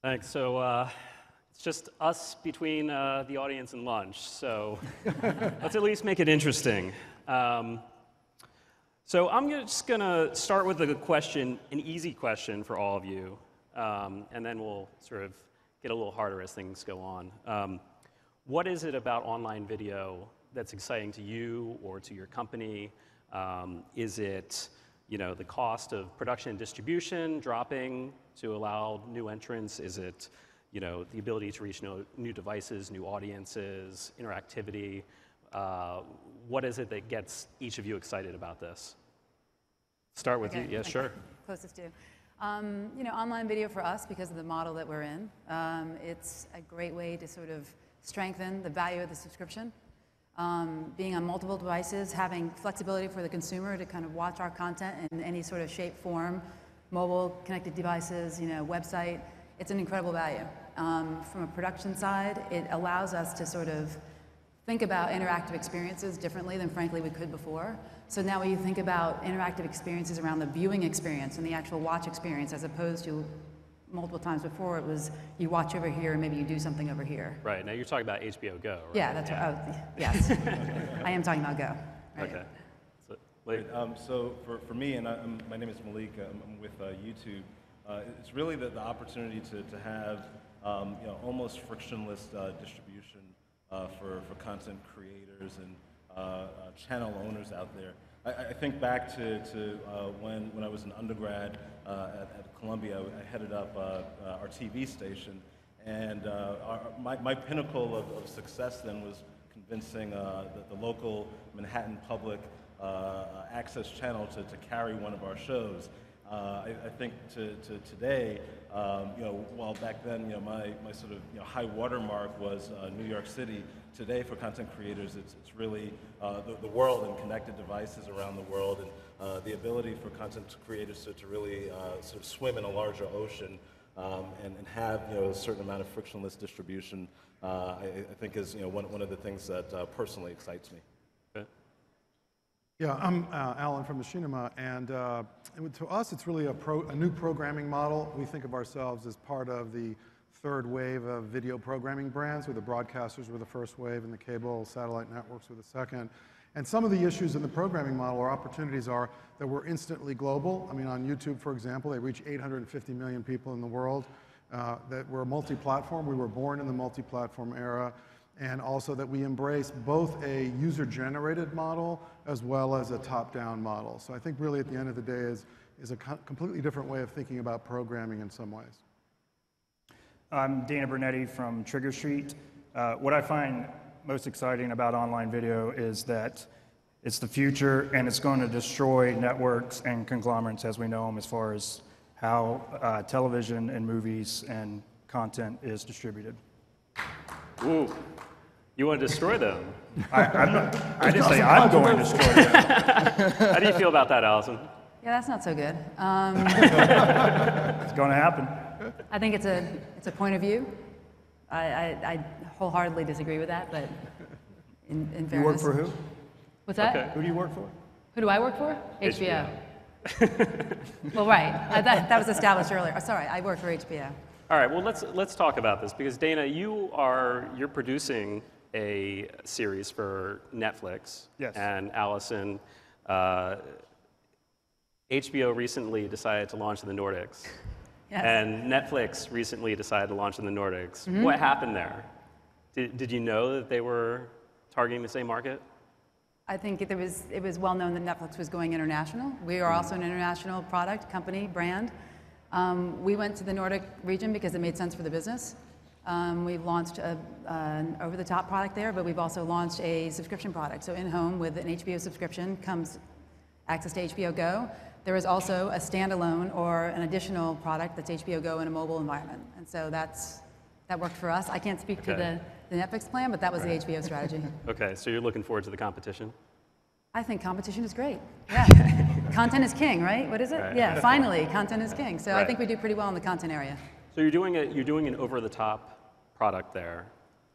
Thanks. So it's just us between the audience and lunch. So let's at least make it interesting. So I'm just going to start with a question, an easy question for all of you, and then we'll sort of get a little harder as things go on. What is it about online video that's exciting to you or to your company? Is it the cost of production and distribution dropping to allow new entrants? Is it the ability to reach new devices, new audiences, interactivity? What is it that gets each of you excited about this? Start with you. Yeah, sure. Closest to. Online video for us, because of the model that we're in, it's a great way to sort of strengthen the value of the subscription. Being on multiple devices, having flexibility for the consumer to kind of watch our content in any sort of shape, form, mobile, connected devices, website, it's an incredible value. From a production side, it allows us to sort of think about interactive experiences differently than, frankly, we could before. So now when you think about interactive experiences around the viewing experience and the actual watch experience, as opposed to multiple times before, it was you watch over here and maybe you do something over here. Right. Now you're talking about HBO Go, right? Yeah, that's right. Oh, yes. I am talking about Go. Right. Okay. So for me, and my name is Malik, I'm with YouTube. It's really the opportunity to have almost frictionless distribution for content creators and channel owners out there. I think back to when I was an undergrad at Columbia. I headed up our TV station, and my pinnacle of success then was convincing the local Manhattan public access channel to carry one of our shows. I think to today, while back then, my sort of high watermark was New York City. Today, for content creators, it's really the world and connected devices around the world, and the ability for content creators to really sort of swim in a larger ocean and have a certain amount of frictionless distribution. I think is one of the things that personally excites me. Yeah, I'm Alan from Machinima, and to us, it's really a new programming model. We think of ourselves as part of the third wave of video programming brands, where the broadcasters were the first wave and the cable satellite networks were the second. And some of the issues in the programming model or opportunities are that we're instantly global. I mean, on YouTube, for example, they reach 850 million people in the world. That we're multi-platform. We were born in the multi-platform era. And also that we embrace both a user-generated model as well as a top-down model. So I think really at the end of the day is a completely different way of thinking about programming in some ways. I'm Dana Brunetti from Trigger Street. What I find most exciting about online video is that it's the future and it's going to destroy networks and conglomerates as we know them, as far as how television and movies and content is distributed. Ooh. You want to destroy them? I didn't say I'm going to destroy them. How do you feel about that, Allison? Yeah, that's not so good. It's going to happen. I think it's a point of view. I wholeheartedly disagree with that, but in fairness. You work for who? What's that? Okay. Who do you work for? Who do I work for? HBO. Well, right. That was established earlier. Sorry, I work for HBO. All right. Well, let's talk about this, because Dana, you're producing a series for Netflix. Yes. And Allison, HBO recently decided to launch in the Nordics. Yes. And Netflix recently decided to launch in the Nordics. Mm-hmm. What happened there? Did you know that they were targeting the same market? I think it was well known that Netflix was going international. We are also an international product, company, brand. We went to the Nordic region because it made sense for the business. We've launched an over-the-top product there, but we've also launched a subscription product. So in-home with an HBO subscription comes access to HBO Go. There is also a standalone or an additional product that's HBO Go in a mobile environment. And so that worked for us. I can't speak to the Netflix plan, but that was the HBO strategy. Okay, so you're looking forward to the competition? I think competition is great. Yeah. Content is king, right? What is it? Right. Yeah, finally, content is king. So Right. I think we do pretty well in the content area. So you're doing an over-the-top product there,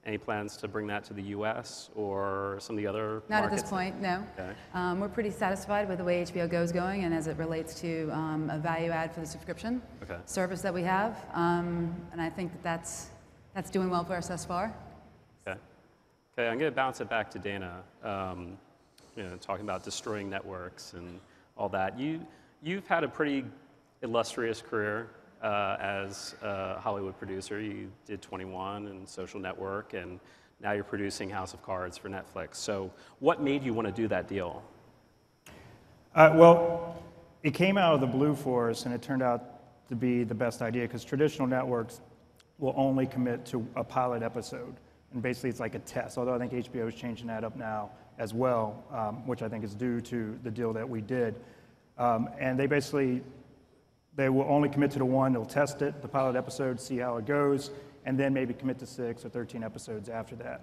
Any plans to bring that to the U.S. or some of the other Not markets? at this point, no. Okay. We're pretty satisfied with the way HBO Go is going and as it relates to a value add for the subscription service that we have. And I think that's doing well for us thus far. Okay. Okay, I'm going to bounce it back to Dana. Talking about destroying networks and all that. You've had a pretty illustrious career as a Hollywood producer. You did 21 and Social Network, and now you're producing House of Cards for Netflix. So what made you want to do that deal? Well, it came out of the blue for us, and it turned out to be the best idea, because traditional networks will only commit to a pilot episode. And basically, it's like a test, although I think HBO is changing that up now as well, which I think is due to the deal that we did. And they will only commit to the one, they'll test it, the pilot episode, see how it goes, and then maybe commit to 6 or 13 episodes after that.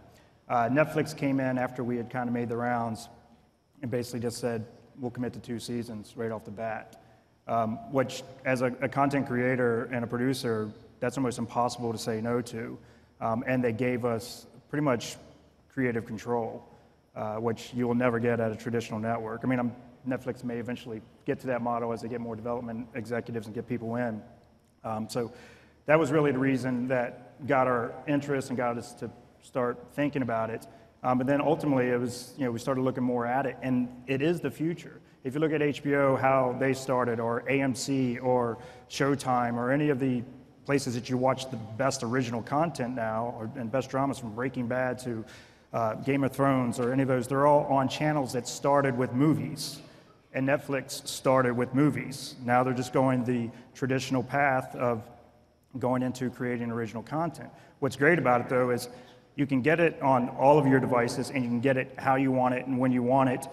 Netflix came in after we had kind of made the rounds and basically just said, we'll commit to 2 seasons right off the bat. Which, as a content creator and a producer, that's almost impossible to say no to. And they gave us pretty much creative control, which you will never get at a traditional network. I mean, Netflix may eventually get to that model as they get more development executives and get people in. So that was really the reason that got our interest and got us to start thinking about it. But then ultimately it was, we started looking more at it, and it is the future. If you look at HBO, how they started, or AMC, or Showtime, or any of the places that you watch the best original content now, and best dramas, from Breaking Bad to Game of Thrones, or any of those, they're all on channels that started with movies. And Netflix started with movies. Now they're just going the traditional path of going into creating original content. What's great about it, though, is you can get it on all of your devices, and you can get it how you want it and when you want it,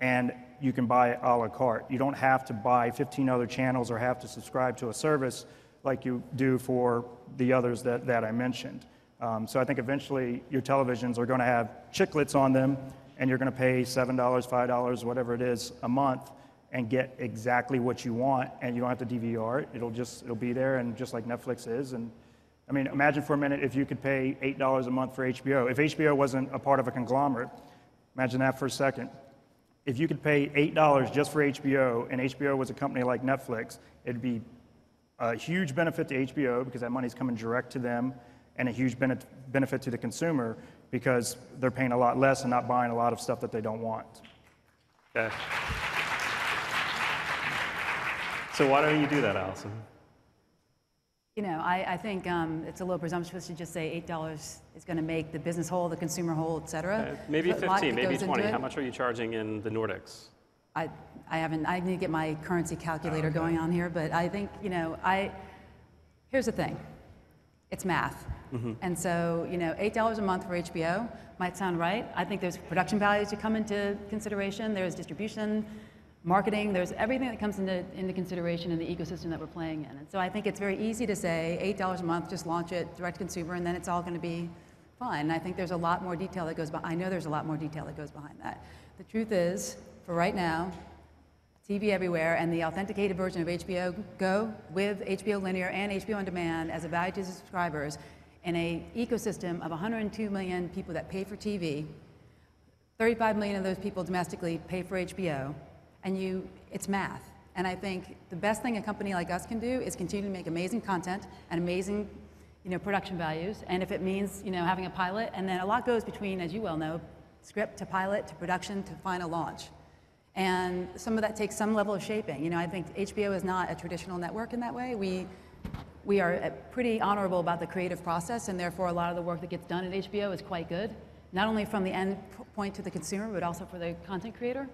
and you can buy it a la carte. You don't have to buy 15 other channels or have to subscribe to a service like you do for the others that I mentioned. So I think eventually your televisions are going to have chiclets on them, and you're going to pay $7, $5, whatever it is, a month, and get exactly what you want, and you don't have to DVR it. It'll be there, and just like Netflix is. And I mean, imagine for a minute if you could pay $8 a month for HBO. If HBO wasn't a part of a conglomerate, imagine that for a second. If you could pay $8 just for HBO, and HBO was a company like Netflix, it'd be a huge benefit to HBO because that money's coming direct to them, and a huge benefit to the consumer because they're paying a lot less and not buying a lot of stuff that they don't want. Okay. So why don't you do that, Allison? I think it's a little presumptuous to just say $8 is going to make the business whole, the consumer whole, et cetera. Maybe 15, maybe 20. How much are you charging in the Nordics? I need to get my currency calculator going on here, but I think, here's the thing. It's math. Mm-hmm. And so, $8 a month for HBO might sound right. I think there's production values to come into consideration. There's distribution, marketing, there's everything that comes into consideration in the ecosystem that we're playing in. And so I think it's very easy to say $8 a month, just launch it, direct to consumer, and then it's all going to be fine. And I think there's a lot more detail that goes behind. I know there's a lot more detail that goes behind that. The truth is, for right now, TV everywhere, and the authenticated version of HBO Go with HBO Linear and HBO On Demand as a value to subscribers in an ecosystem of 102 million people that pay for TV, 35 million of those people domestically pay for HBO, and it's math. And I think the best thing a company like us can do is continue to make amazing content and amazing production values, and if it means having a pilot, and then a lot goes between, as you well know, script to pilot to production to final launch. And some of that takes some level of shaping. I think HBO is not a traditional network in that way. We are pretty honorable about the creative process, and therefore a lot of the work that gets done at HBO is quite good, not only from the end point to the consumer, but also for the content creator.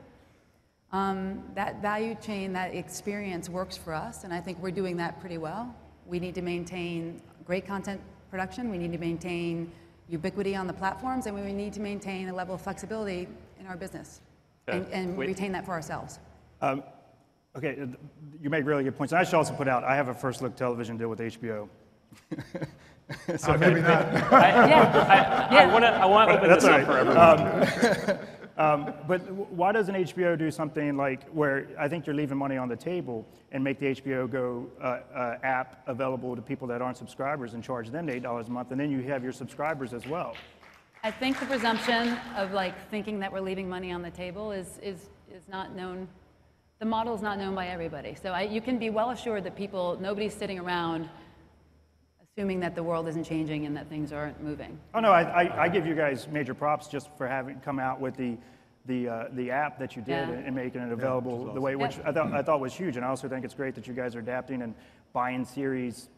That value chain, that experience works for us, and I think we're doing that pretty well. We need to maintain great content production. We need to maintain ubiquity on the platforms, and we need to maintain a level of flexibility in our business. And retain that for ourselves. Okay, you make really good points. And I should also put out, I have a First Look television deal with HBO. So maybe not. I want to open this up for everyone. But why doesn't HBO do something like where I think you're leaving money on the table and make the HBO Go app available to people that aren't subscribers and charge them $8 a month, and then you have your subscribers as well? I think the presumption of like thinking that we're leaving money on the table is not known. The model is not known by everybody. So you can be well assured that nobody's sitting around assuming that the world isn't changing and that things aren't moving. Oh no, I give you guys major props just for having come out with the app that you did and making it available the way, which I thought was huge. And I also think it's great that you guys are adapting and buying series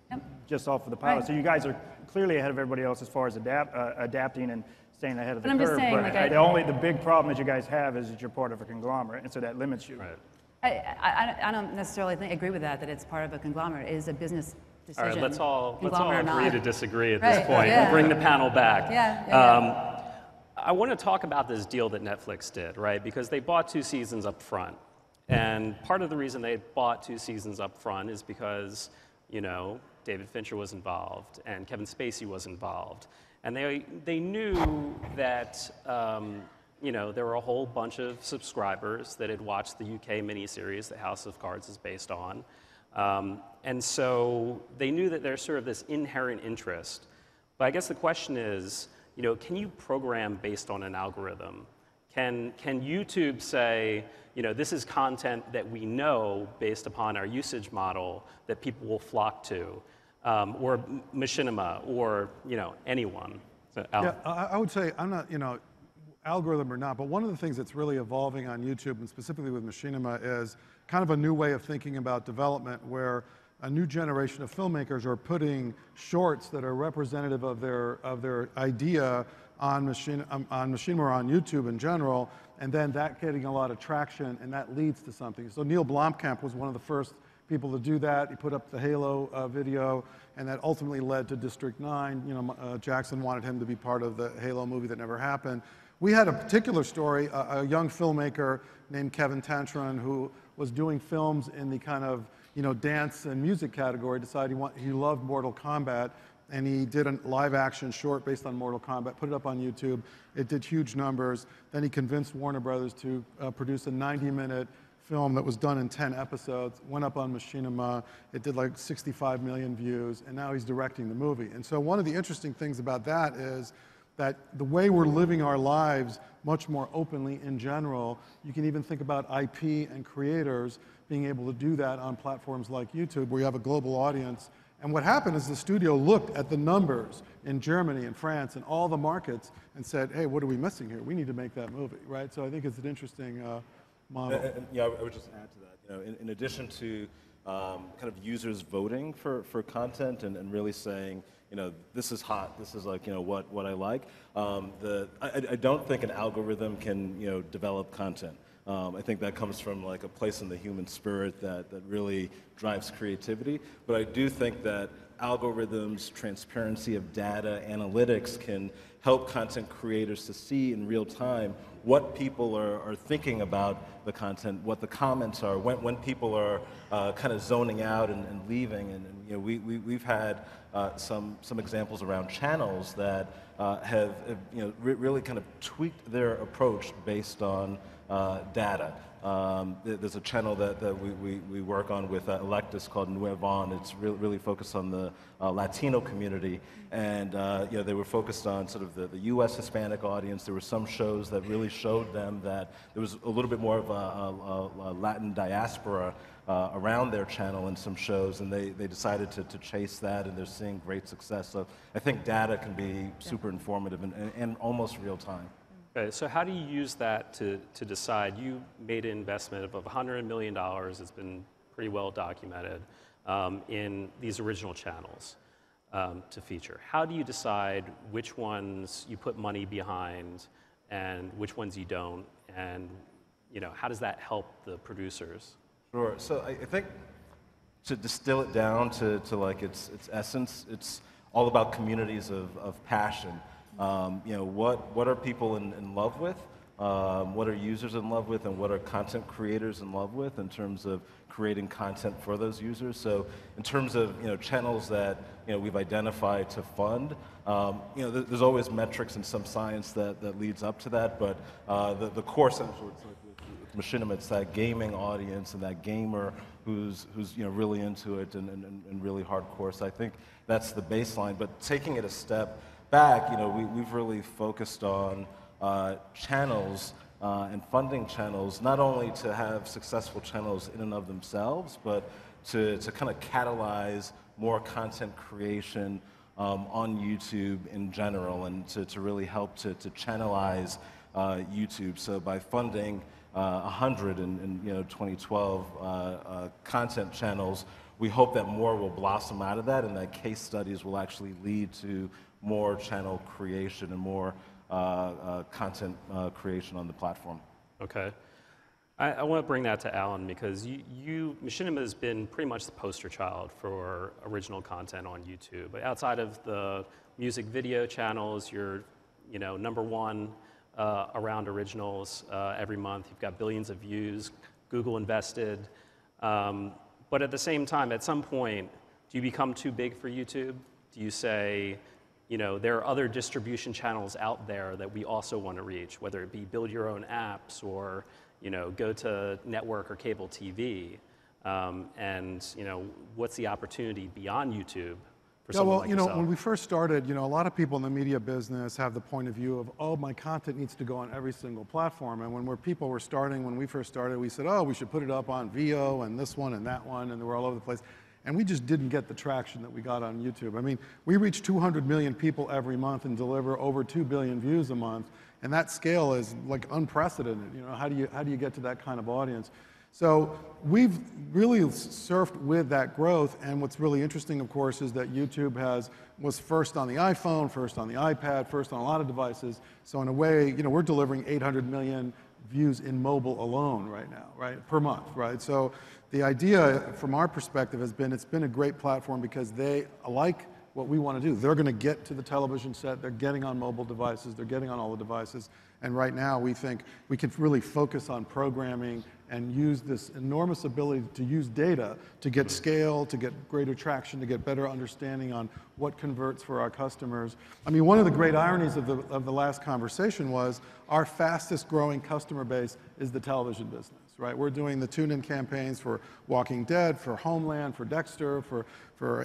just off of the pilot. Right. So you guys are clearly ahead of everybody else as far as adapting and staying ahead of the I'm curve. just saying, but the big problem that you guys have is that you're part of a conglomerate, and so that limits you. Right. I don't necessarily agree with that it's part of a conglomerate. It is a business decision. All right, let's all conglomerate or agree not. to disagree at this Right, point. yeah. We'll bring the panel back. Yeah. I want to talk about this deal that Netflix did, right? Because they bought 2 seasons up front. And part of the reason they bought 2 seasons up front is because, you know, David Fincher was involved and Kevin Spacey was involved. And they knew that, you know, there were a whole bunch of subscribers that had watched the UK miniseries that House of Cards is based on. And so they knew that there's sort of this inherent interest. But I guess the question is, you know, can you program based on an algorithm? Can YouTube say, you know, this is content that we know based upon our usage model that people will flock to, or Machinima, or, you know, anyone? So, Yeah, I would say, I'm not, you know, algorithm or not, but one of the things that's really evolving on YouTube, and specifically with Machinima, is kind of a new way of thinking about development, where a new generation of filmmakers are putting shorts that are representative of their idea on Machinima or on YouTube in general, and then that getting a lot of traction, and that leads to something. So Neil Blomkamp was one of the first people to do that. He put up the Halo video, and that ultimately led to District 9. You know, Jackson wanted him to be part of the Halo movie that never happened. We had a particular story, a young filmmaker named Kevin Tantron, who was doing films in the kind of, you know, dance and music category, decided he loved Mortal Kombat, and he did a live action short based on Mortal Kombat, put it up on YouTube. It did huge numbers. Then he convinced Warner Brothers to produce a 90-minute film that was done in 10 episodes, went up on Machinima. It did like 65 million views, and now he's directing the movie. And so one of the interesting things about that is that the way we're living our lives much more openly in general, you can even think about IP and creators being able to do that on platforms like YouTube, where you have a global audience. And what happened is the studio looked at the numbers in Germany and France and all the markets and said, hey, what are we missing here? We need to make that movie, right? So I think it's an interesting model. And, yeah, I would just add to that. You know, in addition to kind of users voting for content and really saying, you know, this is hot, this is like, you know, what I like. I don't think an algorithm can, you know, develop content. I think that comes from like a place in the human spirit that really drives creativity. But I do think that algorithms, transparency of data, analytics can help content creators to see in real time what people are thinking about the content, what the comments are, when people are kind of zoning out and leaving. And you know, we've had some examples around channels that have you know, really kind of tweaked their approach based on data. There's a channel that we work on with Electus called Nuevon. It's really focused on the Latino community, and you know, they were focused on sort of the U.S. Hispanic audience. There were some shows that really showed them that there was a little bit more of a Latin diaspora around their channel in some shows, and they decided to chase that, and they're seeing great success. So I think data can be super informative and almost real time. Okay, so how do you use that to decide? You made an investment of $100 million, it's been pretty well documented, in these original channels to feature. How do you decide which ones you put money behind and which ones you don't? And you know, how does that help the producers? Sure, so I think to distill it down to like its essence, it's all about communities of passion. You know, what are people in love with? What are users in love with, and what are content creators in love with in terms of creating content for those users? So in terms of, you know, channels that, you know, we've identified to fund, you know, there's always metrics and some science that leads up to that, but the core central, it's like with Machinima, it's that gaming audience and that gamer who's you know, really into it and really hardcore. So I think that's the baseline, but taking it a step back, we've really focused on channels and funding channels, not only to have successful channels in and of themselves, but to kind of catalyze more content creation on YouTube in general, and to really help to channelize YouTube. So by funding 100 in 2012 content channels, we hope that more will blossom out of that, and that case studies will actually lead to more channel creation and more content creation on the platform. Okay. I want to bring that to Alan, because Machinima has been pretty much the poster child for original content on YouTube. But outside of the music video channels, you're #1 around originals every month. You've got billions of views. Google invested. But at the same time, at some point, do you become too big for YouTube? Do you say, there are other distribution channels out there that we also want to reach, whether it be build your own apps or go to network or cable TV, and what's the opportunity beyond YouTube for someone like yourself? When we first started, a lot of people in the media business have the point of view of, oh, my content needs to go on every single platform. And when when we first started, we said, oh, we should put it up on VO and this one and that one, and they were all over the place. And we just didn't get the traction that we got on YouTube. I mean, we reach 200 million people every month and deliver over 2 billion views a month. And that scale is like unprecedented. How do you get to that kind of audience? So we've really surfed with that growth. And what's really interesting, of course, is that YouTube was first on the iPhone, first on the iPad, first on a lot of devices. So in a way, we're delivering 800 million views in mobile alone right now, right, per month, right? So the idea, from our perspective, has been it's been a great platform because they like what we want to do. They're going to get to the television set. They're getting on mobile devices. They're getting on all the devices. And right now, we think we can really focus on programming and use this enormous ability to use data to get scale, to get greater traction, to get better understanding on what converts for our customers. I mean, one of the great ironies of the last conversation was our fastest growing customer base is the television business, right? We're doing the tune-in campaigns for Walking Dead, for Homeland, for Dexter, for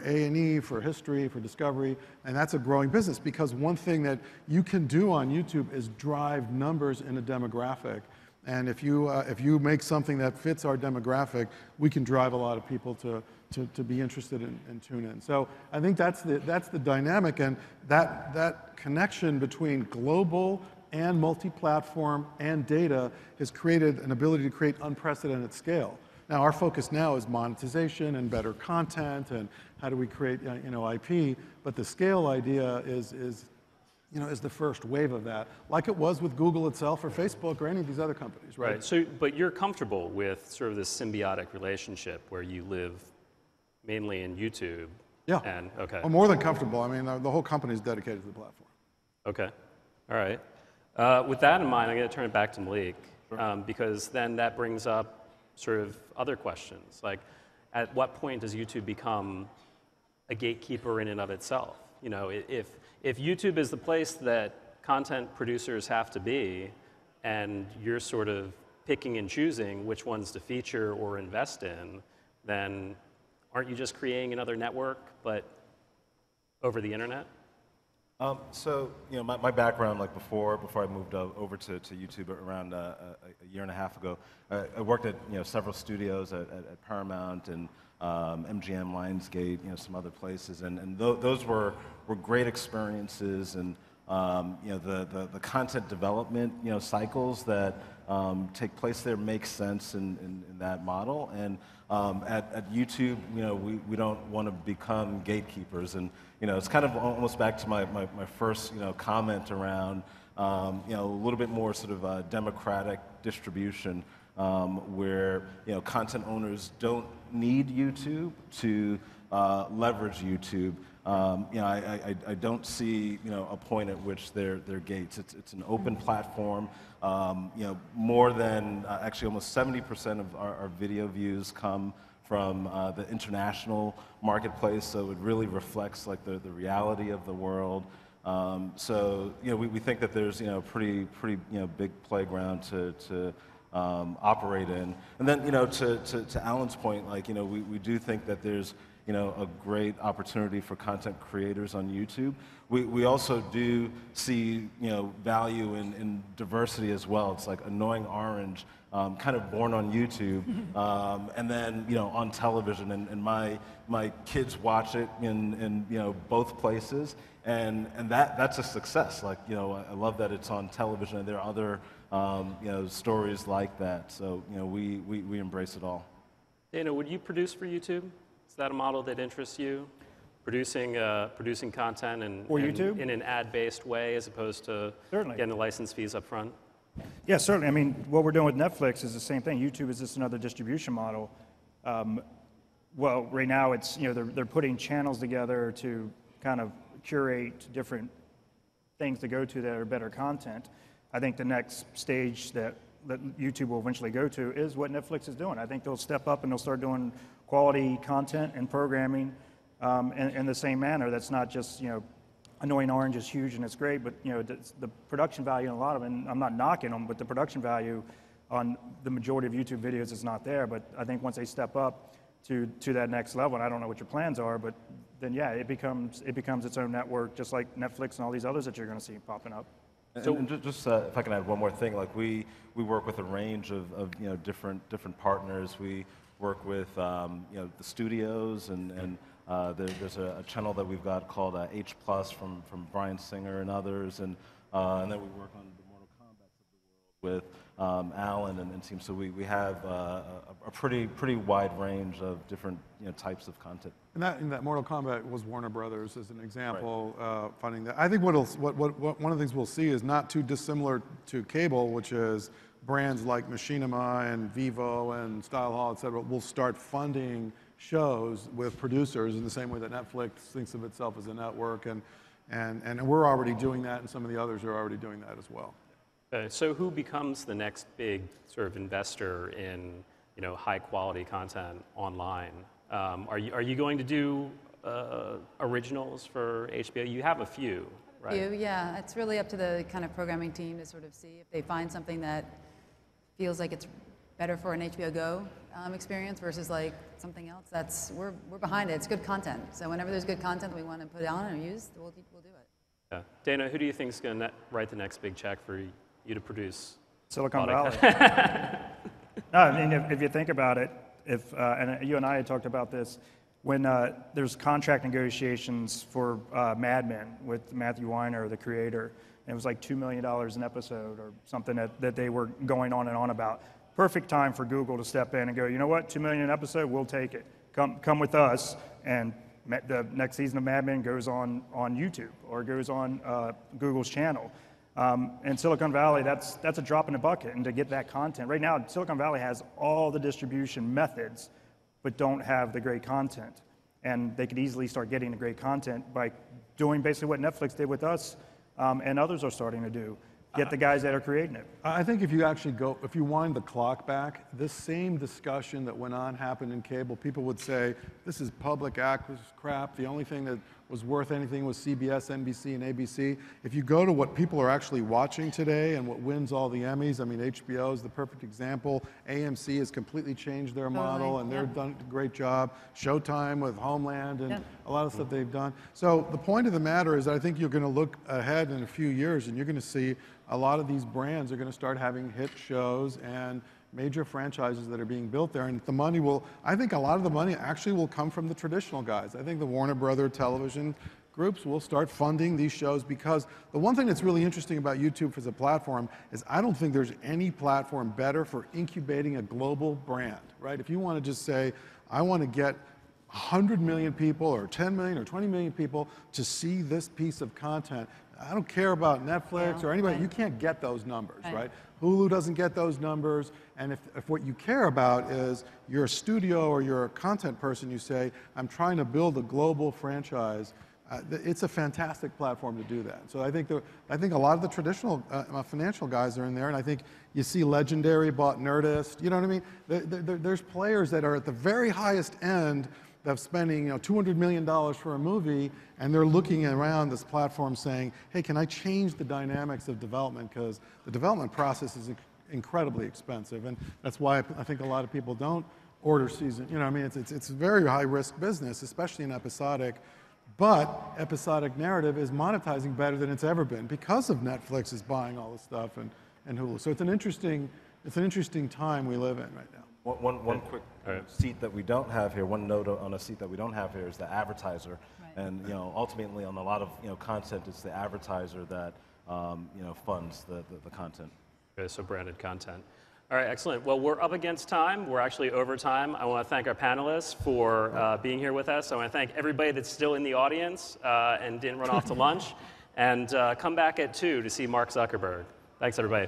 A&E, for History, for Discovery, and that's a growing business because one thing that you can do on YouTube is drive numbers in a demographic. And if you make something that fits our demographic, we can drive a lot of people to be interested in tune-in. So I think that's the dynamic, and that connection between global and multi-platform and data has created an ability to create unprecedented scale. Now, our focus now is monetization and better content and how do we create IP, but the scale idea is the first wave of that, like it was with Google itself or Facebook or any of these other companies, right? So, but you're comfortable with sort of this symbiotic relationship where you live mainly in YouTube? Yeah. And, okay. Well, more than comfortable. I mean, the whole company is dedicated to the platform. Okay. All right. With that in mind, I'm going to turn it back to Malik, Sure. because then that brings up sort of other questions, like at what point does YouTube become a gatekeeper in and of itself? If YouTube is the place that content producers have to be, and you're sort of picking and choosing which ones to feature or invest in, then aren't you just creating another network, but over the internet? So, my background, like before I moved over to YouTube around a year and a half ago, I worked at several studios at Paramount and MGM, Lionsgate, some other places, and those were great experiences, and the content development cycles that take place there make sense in that model, and at YouTube, we don't want to become gatekeepers, and it's kind of almost back to my first comment around a little bit more sort of democratic distribution, where content owners don't need YouTube to leverage YouTube. I don't see a point at which they're gates. It's an open platform. More than actually almost 70% of our video views come from the international marketplace, so it really reflects like the reality of the world. So we think that there's pretty big playground to operate in. And then to Alan's point, like we do think that there's you know, a great opportunity for content creators on YouTube. We also do see, you know, value in diversity as well. It's like Annoying Orange, kind of born on YouTube, and then, you know, on television, and my kids watch it in you know, both places, and that's a success. Like, you know, I love that it's on television, and there are other you know, stories like that. So, you know, we embrace it all. Dana, would you produce for YouTube? Is that a model that interests you? Producing content in an ad-based way as opposed to Certainly. getting the license fees up front? Yeah, certainly. I mean, what we're doing with Netflix is the same thing. YouTube is just another distribution model. Well, right now it's, you know, they're putting channels together to kind of curate different things to go to that are better content. I think the next stage that YouTube will eventually go to is what Netflix is doing. I think they'll step up and they'll start doing quality content and programming in the same manner. That's not just, you know, Annoying Orange is huge and it's great, but, you know, the production value in a lot of it, and I'm not knocking them, but the production value on the majority of YouTube videos is not there. But I think once they step up to that next level, and I don't know what your plans are, but then yeah, it becomes its own network, just like Netflix and all these others that you're going to see popping up. So, and just if I can add one more thing, like we work with a range of you know, different partners. We work with you know, the studios, and there's a channel that we've got called H+ from Bryan Singer and others, and then we work on the Mortal Kombats of the world with Alan and team. So we have a pretty wide range of different, you know, types of content. And that Mortal Kombat was Warner Brothers as an example, funding that. I think one of the things we'll see is not too dissimilar to cable, which is brands like Machinima and Vivo and Style Hall, et cetera, will start funding shows with producers in the same way that Netflix thinks of itself as a network, and we're already doing that, and some of the others are already doing that as well. So who becomes the next big sort of investor in, you know, high quality content online? Are you going to do originals for HBO? You have a few, right? Yeah. It's really up to the kind of programming team to sort of see if they find something that feels like it's better for an HBO Go experience versus like something else. We're behind it. It's good content. So whenever there's good content that we want to put on or use, we'll do it. Yeah. Dana, who do you think is going to write the next big check for you to produce? Silicon Valley. No, I mean, if you think about it, and you and I had talked about this, when there's contract negotiations for Mad Men with Matthew Weiner, the creator, and it was like $2 million an episode or something that they were going on and on about. Perfect time for Google to step in and go, you know what, $2 million an episode, we'll take it. Come with us, and the next season of Mad Men goes on YouTube or goes on Google's channel. In Silicon Valley, that's a drop in the bucket, and to get that content. Right now, Silicon Valley has all the distribution methods, but don't have the great content. And they could easily start getting the great content by doing basically what Netflix did with us, and others are starting to do. Get the guys that are creating it. I think if you wind the clock back, this same discussion that went on happened in cable. People would say, this is public access crap. The only thing that was worth anything was CBS, NBC, and ABC. If you go to what people are actually watching today and what wins all the Emmys, I mean, HBO is the perfect example. AMC has completely changed their model, and they've done a great job. Showtime with Homeland and a lot of stuff they've done. So the point of the matter is I think you're going to look ahead in a few years, and you're going to see a lot of these brands are going to start having hit shows and major franchises that are being built there, and the money I think a lot of the money actually will come from the traditional guys. I think the Warner Brother television groups will start funding these shows, because the one thing that's really interesting about YouTube as a platform is I don't think there's any platform better for incubating a global brand, right? If you want to just say, I want to get 100 million people or 10 million or 20 million people to see this piece of content, I don't care about Netflix or anybody, you can't get those numbers, right? Hulu doesn't get those numbers, and if what you care about is you're a studio or you're a content person, you say, I'm trying to build a global franchise, it's a fantastic platform to do that. So I think a lot of the traditional financial guys are in there, and I think you see Legendary bought Nerdist, you know what I mean? There's players that are at the very highest end of spending $200 million for a movie, and they're looking around this platform saying, hey, can I change the dynamics of development? Because the development process is incredibly expensive, and that's why I think a lot of people don't order season. You know, I mean, it's a very high risk business, especially in episodic. But episodic narrative is monetizing better than it's ever been because of Netflix is buying all the stuff and Hulu. So it's an interesting time we live in right now. One quick seat that we don't have here, one note on a seat that we don't have here is the advertiser. Right. And ultimately on a lot of content, it's the advertiser that funds the content. Okay, so branded content. All right, excellent. Well, we're up against time. We're actually over time. I want to thank our panelists for being here with us. I want to thank everybody that's still in the audience and didn't run off to lunch. And come back at 2 to see Mark Zuckerberg. Thanks, everybody.